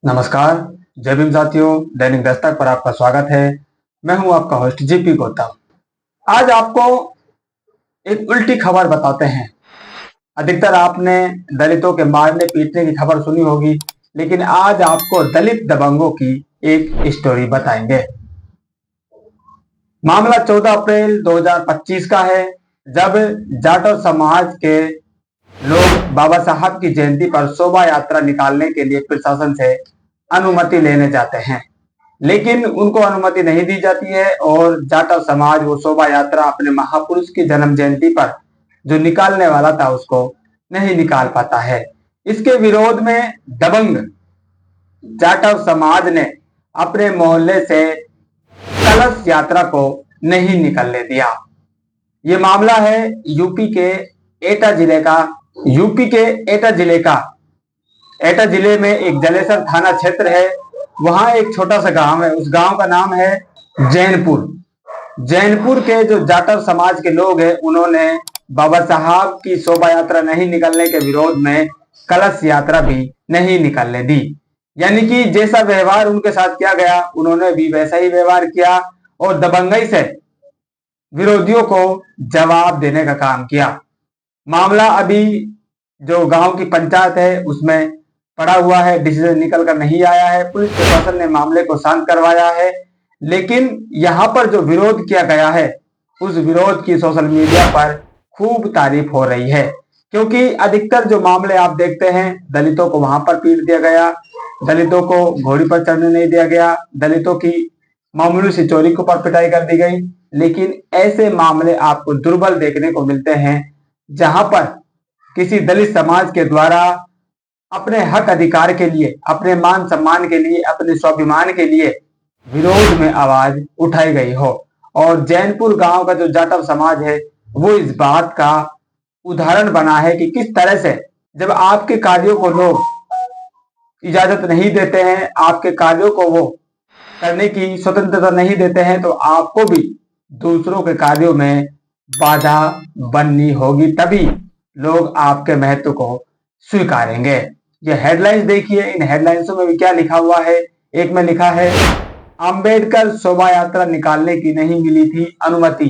नमस्कार। जय भीम साथियों, दैनिक दस्तक पर आपका स्वागत है। मैं हूं आपका होस्ट जीपी गौतम। आज आपको एक उल्टी खबर बताते हैं। अधिकतर आपने दलितों के मारने पीटने की खबर सुनी होगी, लेकिन आज आपको दलित दबंगों की एक स्टोरी बताएंगे। मामला 14 अप्रैल 2025 का है, जब जाटव समाज के लोग बाबा साहब की जयंती पर शोभा यात्रा निकालने के लिए प्रशासन से अनुमति लेने जाते हैं, लेकिन उनको अनुमति नहीं दी जाती है और जाटव समाज वो शोभा यात्रा अपने महापुरुष की जन्म जयंती पर जो निकालने वाला था उसको नहीं निकाल पाता है। इसके विरोध में दबंग जाटव समाज ने अपने मोहल्ले से कलश यात्रा को नहीं निकलने दिया। ये मामला है यूपी के एटा जिले का। एटा जिले में एक जलेसर थाना क्षेत्र है। वहां एक छोटा सा गांव है, उस गांव का नाम है जैनपुर के जो जाटव समाज के लोग हैं, उन्होंने बाबा साहब की शोभा यात्रा नहीं निकलने के विरोध में कलश यात्रा भी नहीं निकलने दी। यानी कि जैसा व्यवहार उनके साथ किया गया, उन्होंने भी वैसा ही व्यवहार किया और दबंगई से विरोधियों को जवाब देने का काम किया। मामला अभी जो गांव की पंचायत है उसमें पड़ा हुआ है, डिसीजन निकल कर नहीं आया है। पुलिस प्रशासन ने मामले को शांत करवाया है, लेकिन यहां पर जो विरोध किया गया है उस विरोध की सोशल मीडिया पर खूब तारीफ हो रही है, क्योंकि अधिकतर जो मामले आप देखते हैं, दलितों को वहां पर पीट दिया गया, दलितों को घोड़ी पर चढ़ने नहीं दिया गया, दलितों की मामूली सी चोरी को पर पिटाई कर दी गई। लेकिन ऐसे मामले आपको दुर्बल देखने को मिलते हैं, जहां पर किसी दलित समाज के द्वारा अपने हक अधिकार के लिए, अपने मान सम्मान के लिए, अपने स्वाभिमान के लिए विरोध में आवाज उठाई गई हो। और जैनपुर गांव का जो जाटव समाज है वो इस बात का उदाहरण बना है कि किस तरह से जब आपके कार्यों को लोग इजाजत नहीं देते हैं, आपके कार्यों को वो करने की स्वतंत्रता नहीं देते हैं, तो आपको भी दूसरों के कार्यों में बाधा बननी होगी, तभी लोग आपके महत्व को स्वीकारेंगे। ये हेडलाइंस देखिए, इन हेडलाइंसों में भी क्या लिखा हुआ है। एक में लिखा है, अंबेडकर शोभा यात्रा निकालने की नहीं मिली थी अनुमति,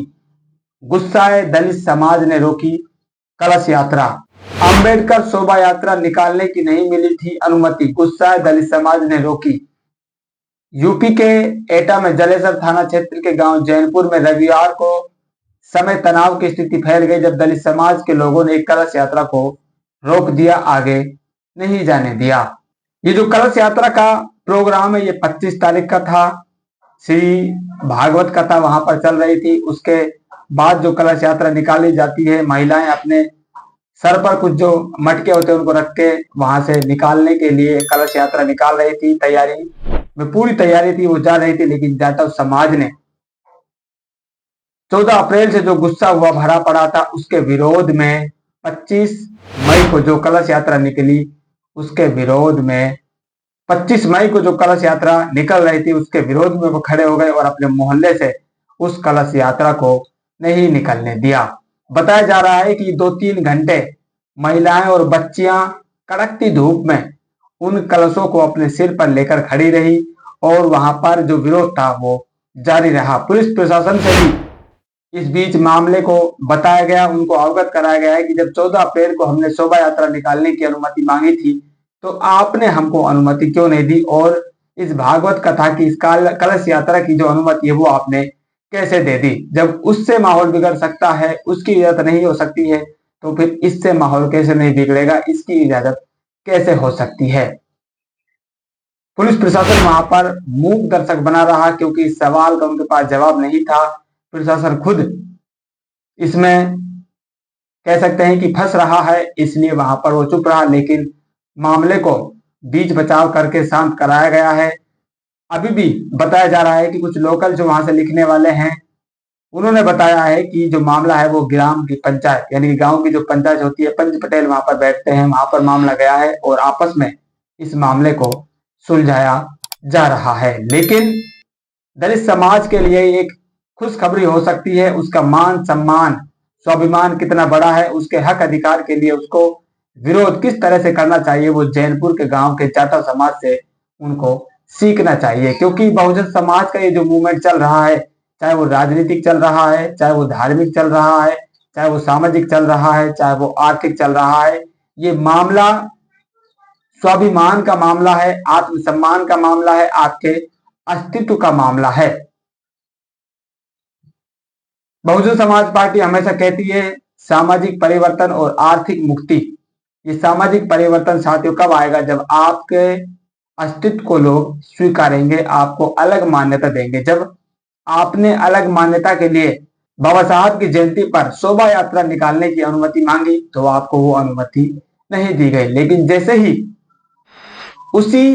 गुस्साए दलित समाज ने रोकी कलश यात्रा। अंबेडकर शोभा यात्रा निकालने की नहीं मिली थी अनुमति, गुस्साए दलित समाज ने रोकी। यूपी के एटा में जलेसर थाना क्षेत्र के गांव जैनपुर में रविवार को समय तनाव की स्थिति फैल गई, जब दलित समाज के लोगों ने एक कलश यात्रा को रोक दिया, आगे नहीं जाने दिया। ये जो कलश यात्रा का प्रोग्राम है ये 25 तारीख का था। श्री भागवत कथा वहां पर चल रही थी। उसके बाद जो कलश यात्रा निकाली जाती है, महिलाएं अपने सर पर कुछ जो मटके होते हैं उनको रख के वहां से निकालने के लिए कलश यात्रा निकाल रही थी। तैयारी में पूरी तैयारी थी, वो जा रही थी, लेकिन जाटव समाज ने 14 अप्रैल से जो गुस्सा हुआ भरा पड़ा था, उसके विरोध में 25 मई को जो कलश यात्रा निकली, उसके विरोध में 25 मई को जो कलश यात्रा निकल रही थी उसके विरोध में वो खड़े हो गए और अपने मोहल्ले से उस कलश यात्रा को नहीं निकलने दिया। बताया जा रहा है कि 2-3 घंटे महिलाएं और बच्चियां कड़कती धूप में उन कलशों को अपने सिर पर लेकर खड़ी रही और वहां पर जो विरोध था वो जारी रहा। पुलिस प्रशासन से भी इस बीच मामले को बताया गया, उनको अवगत कराया गया है कि जब 14 अप्रैल को हमने शोभा यात्रा निकालने की अनुमति मांगी थी तो आपने हमको अनुमति क्यों नहीं दी, और इस भागवत कथा की, इस कलश यात्रा की जो अनुमति है वो आपने कैसे दे दी। जब उससे माहौल बिगड़ सकता है, उसकी इजाजत नहीं हो सकती है, तो फिर इससे माहौल कैसे नहीं बिगड़ेगा, इसकी इजाजत कैसे हो सकती है। पुलिस प्रशासन वहां पर मूक दर्शक बना रहा, क्योंकि इस सवाल का उनके पास जवाब नहीं था। प्रशासन खुद इसमें कह सकते हैं कि फंस रहा है, इसलिए वहां पर वो चुप रहा, लेकिन मामले को बीच बचाव करके शांत कराया गया है। अभी भी बताया जा रहा है कि कुछ लोकल जो वहां से लिखने वाले हैं उन्होंने बताया है कि जो मामला है वो ग्राम की पंचायत, यानी कि गांव की जो पंचायत होती है, पंच पटेल वहां पर बैठते हैं, वहां पर मामला गया है और आपस में इस मामले को सुलझाया जा रहा है। लेकिन दलित समाज के लिए एक खुशखबरी हो सकती है, उसका मान सम्मान स्वाभिमान कितना बड़ा है, उसके हक अधिकार के लिए उसको विरोध किस तरह से करना चाहिए, वो जैनपुर के गांव के जाटव समाज से उनको सीखना चाहिए, क्योंकि बहुजन समाज का ये जो मूवमेंट चल रहा है, चाहे वो राजनीतिक चल रहा है, चाहे वो धार्मिक चल रहा है, चाहे वो सामाजिक चल रहा है, चाहे वो आर्थिक चल रहा है, ये मामला स्वाभिमान का मामला है, आत्मसम्मान का मामला है, आपके अस्तित्व का मामला है। बहुजन समाज पार्टी हमेशा कहती है सामाजिक परिवर्तन और आर्थिक मुक्ति। ये सामाजिक परिवर्तन साथियों कब आएगा? जब आपके अस्तित्व को लोग स्वीकारेंगे, आपको अलग मान्यता देंगे। जब आपने अलग मान्यता के लिए बाबा साहब की जयंती पर शोभा यात्रा निकालने की अनुमति मांगी तो आपको वो अनुमति नहीं दी गई। लेकिन जैसे ही उसी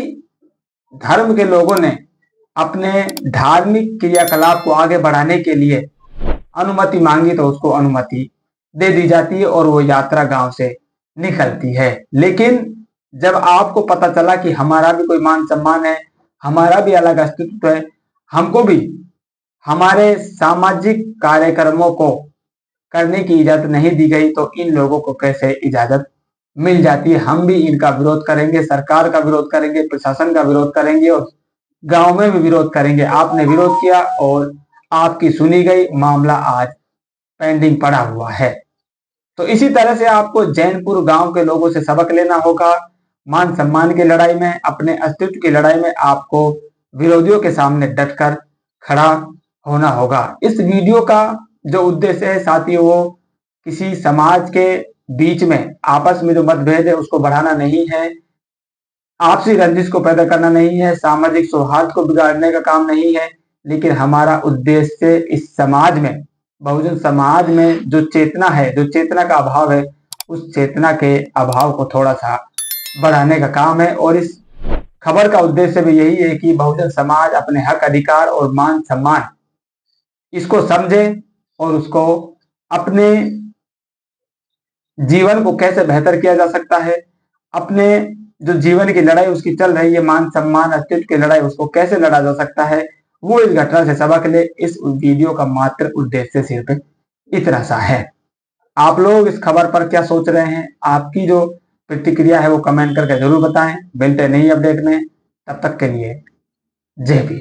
धर्म के लोगों ने अपने धार्मिक क्रियाकलाप को आगे बढ़ाने के लिए अनुमति मांगी तो उसको अनुमति दे दी जाती है और वो यात्रा गांव से निकलती है। लेकिन जब आपको पता चला कि हमारा भी कोई मान सम्मान है, हमारा भी अलग अस्तित्व है, हमको भी हमारे सामाजिक कार्यक्रमों को करने की इजाजत नहीं दी गई, तो इन लोगों को कैसे इजाजत मिल जाती है? हम भी इनका विरोध करेंगे, सरकार का विरोध करेंगे, प्रशासन का विरोध करेंगे और गांव में भी विरोध करेंगे। आपने विरोध किया और आपकी सुनी गई, मामला आज पेंडिंग पड़ा हुआ है। तो इसी तरह से आपको जैनपुर गांव के लोगों से सबक लेना होगा। मान सम्मान की लड़ाई में, अपने अस्तित्व की लड़ाई में आपको विरोधियों के सामने डटकर खड़ा होना होगा। इस वीडियो का जो उद्देश्य है साथियों, वो किसी समाज के बीच में आपस में जो मतभेद है उसको बढ़ाना नहीं है, आपसी रंजिश को पैदा करना नहीं है, सामाजिक सौहार्द को बिगाड़ने का काम नहीं है। लेकिन हमारा उद्देश्य इस समाज में, बहुजन समाज में जो चेतना है, जो चेतना का अभाव है, उस चेतना के अभाव को थोड़ा सा बढ़ाने का काम है। और इस खबर का उद्देश्य भी यही है कि बहुजन समाज अपने हक, अधिकार और मान सम्मान इसको समझे और उसको अपने जीवन को कैसे बेहतर किया जा सकता है, अपने जो जीवन की लड़ाई उसकी चल रही है, मान सम्मान अस्तित्व की लड़ाई, उसको कैसे लड़ा जा सकता है, वो इस घटना से सबक ले। इस वीडियो का मात्र उद्देश्य सिर्फ इतना सा है। आप लोग इस खबर पर क्या सोच रहे हैं? आपकी जो प्रतिक्रिया है वो कमेंट करके जरूर बताएं। मिलते हैं नई अपडेट में, तब तक के लिए जय भीम।